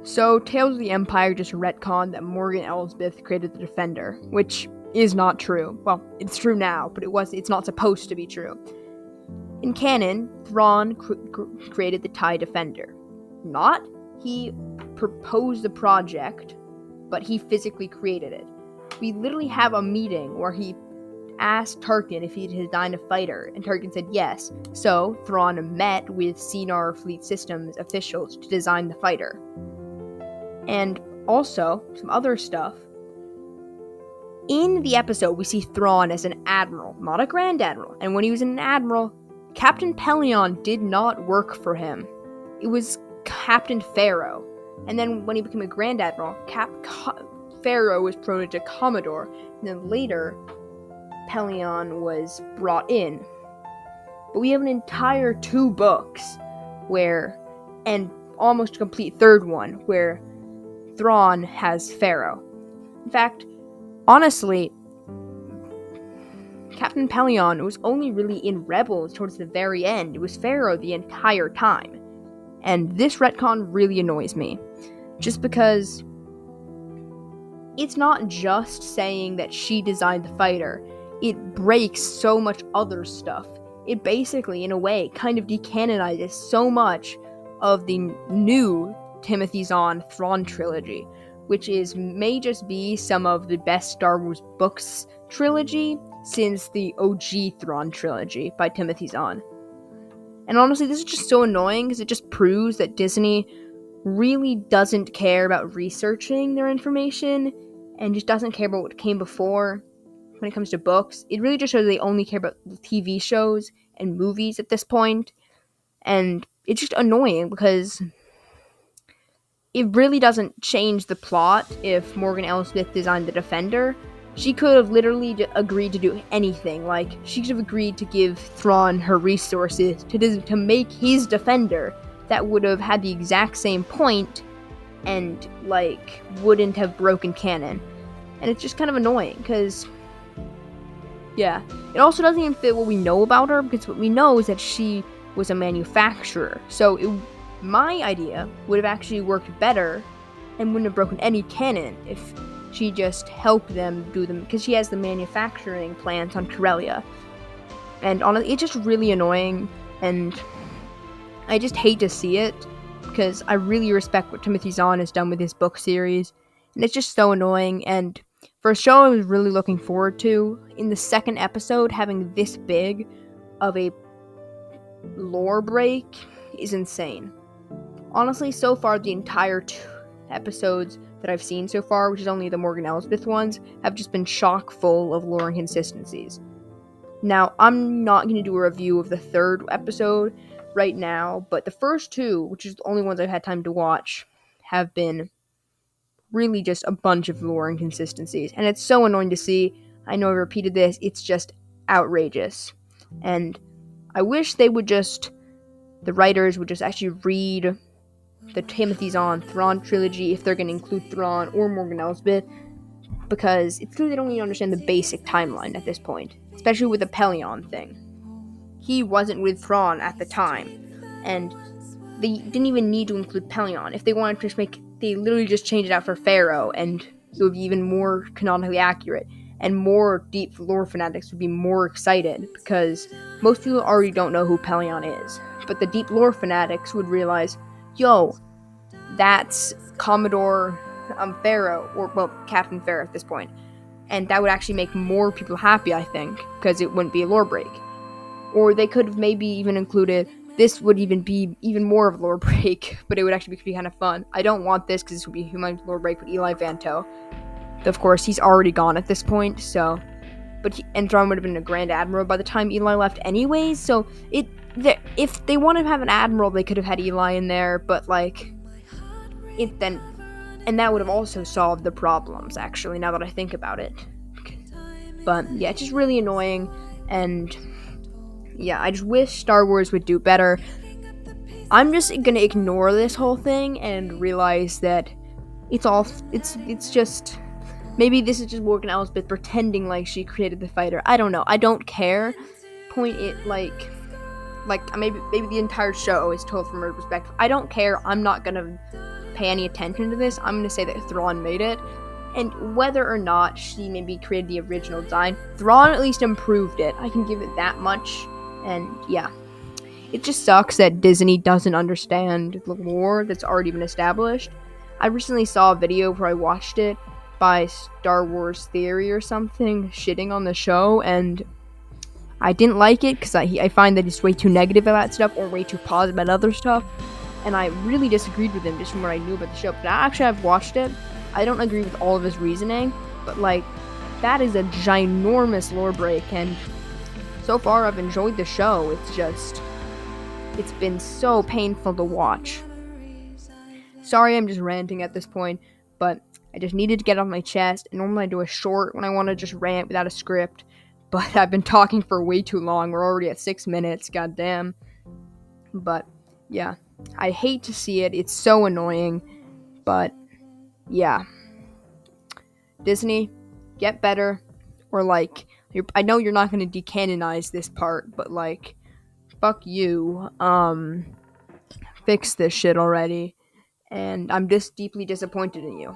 So, Tales of the Empire just retconned that Morgan Elsbeth created the Defender, which is not true. Well, it's true now, but it's not supposed to be true. In canon, Thrawn created the TIE Defender. He proposed the project, but he physically created it. We literally have a meeting where he asked Tarkin if he had designed a fighter, and Tarkin said yes. So, Thrawn met with Cinar Fleet Systems officials to design the fighter. And also, some other stuff. In the episode, we see Thrawn as an admiral, not a grand admiral. And when he was an admiral, Captain Pellaeon did not work for him. It was Captain Pharaoh. And then when he became a grand admiral, Pharaoh was promoted to Commodore. And then later, Pellaeon was brought in. But we have an entire 2 books and almost a complete third one, where Thrawn has Pharaoh. In fact, honestly, Captain Pellaeon was only really in Rebels towards the very end. It was Pharaoh the entire time. And this retcon really annoys me. Just because it's not just saying that she designed the fighter. It breaks so much other stuff. It basically, in a way, kind of decanonizes so much of the new Timothy Zahn Thrawn trilogy, which may just be some of the best Star Wars books trilogy since the OG Thrawn trilogy by Timothy Zahn. And honestly, this is just so annoying because it just proves that Disney really doesn't care about researching their information and just doesn't care about what came before when it comes to books. It really just shows they only care about the TV shows and movies at this point. And it's just annoying because it really doesn't change the plot if Morgan Elsbeth designed the Defender. She could have literally agreed to do anything. Like, she could have agreed to give Thrawn her resources to make his Defender that would have had the exact same point and, wouldn't have broken canon. And it's just kind of annoying, because, yeah. It also doesn't even fit what we know about her, because what we know is that she was a manufacturer. So, my idea would have actually worked better and wouldn't have broken any canon if she just helped them do them, because she has the manufacturing plants on Corellia. And honestly, it's just really annoying, and I just hate to see it, because I really respect what Timothy Zahn has done with his book series, and it's just so annoying. And for a show I was really looking forward to, in the second episode, having this big of a lore break is insane. Honestly, so far, the entire 2 episodes that I've seen so far, which is only the Morgan Elsbeth ones, have just been chock full of lore inconsistencies. Now, I'm not going to do a review of the 3rd episode right now, but the first 2, which is the only ones I've had time to watch, have been really just a bunch of lore inconsistencies. And it's so annoying to see. I know I repeated this, it's just outrageous. And I wish the writers would just actually read the Timothy Zahn Thrawn trilogy if they're going to include Thrawn or Morgan Elsbeth, because it's clear they don't even understand the basic timeline at this point, especially with the Pellaeon thing. He wasn't with Thrawn at the time, and they didn't even need to include Pellaeon. If they wanted to they literally just changed it out for Pharaoh, and it would be even more canonically accurate, and more deep lore fanatics would be more excited, because most people already don't know who Pellaeon is, but the deep lore fanatics would realize, yo, that's Commodore Pharaoh, or, Captain Pharaoh at this point. And that would actually make more people happy, I think, because it wouldn't be a lore break. Or they could have maybe even included, this would even be even more of a lore break, but it would actually be kind of fun. I don't want this, because this would be a human lore break with Eli Vanto. Of course, he's already gone at this point, so... And Thrawn would have been a Grand Admiral by the time Eli left anyways, so if they want to have an Admiral, they could have had Eli in there, but, and that would have also solved the problems, actually, now that I think about it. But, yeah, it's just really annoying, and, yeah, I just wish Star Wars would do better. I'm just gonna ignore this whole thing and realize that it's just... Maybe this is just Morgan Elsbeth pretending like she created the fighter. I don't know. I don't care. Maybe the entire show is told from her perspective. I don't care. I'm not gonna pay any attention to this, I'm gonna say that Thrawn made it. And whether or not she maybe created the original design, Thrawn at least improved it. I can give it that much. And yeah, it just sucks that Disney doesn't understand the lore that's already been established. I recently saw a video where I watched it by Star Wars Theory or something, shitting on the show, and I didn't like it because I find that he's way too negative about stuff or way too positive about other stuff, and I really disagreed with him just from what I knew about the show. But actually, I've watched it. I don't agree with all of his reasoning, but like, that is a ginormous lore break, and so far I've enjoyed the show. It's been so painful to watch. Sorry, I'm just ranting at this point, but I just needed to get off my chest. And normally I do a short when I want to just rant without a script, but I've been talking for way too long. We're already at 6 minutes, goddamn. But yeah, I hate to see it. It's so annoying, but yeah. Disney, get better, or like, I know you're not going to decanonize this part, but like, fuck you. Fix this shit already. And I'm just deeply disappointed in you.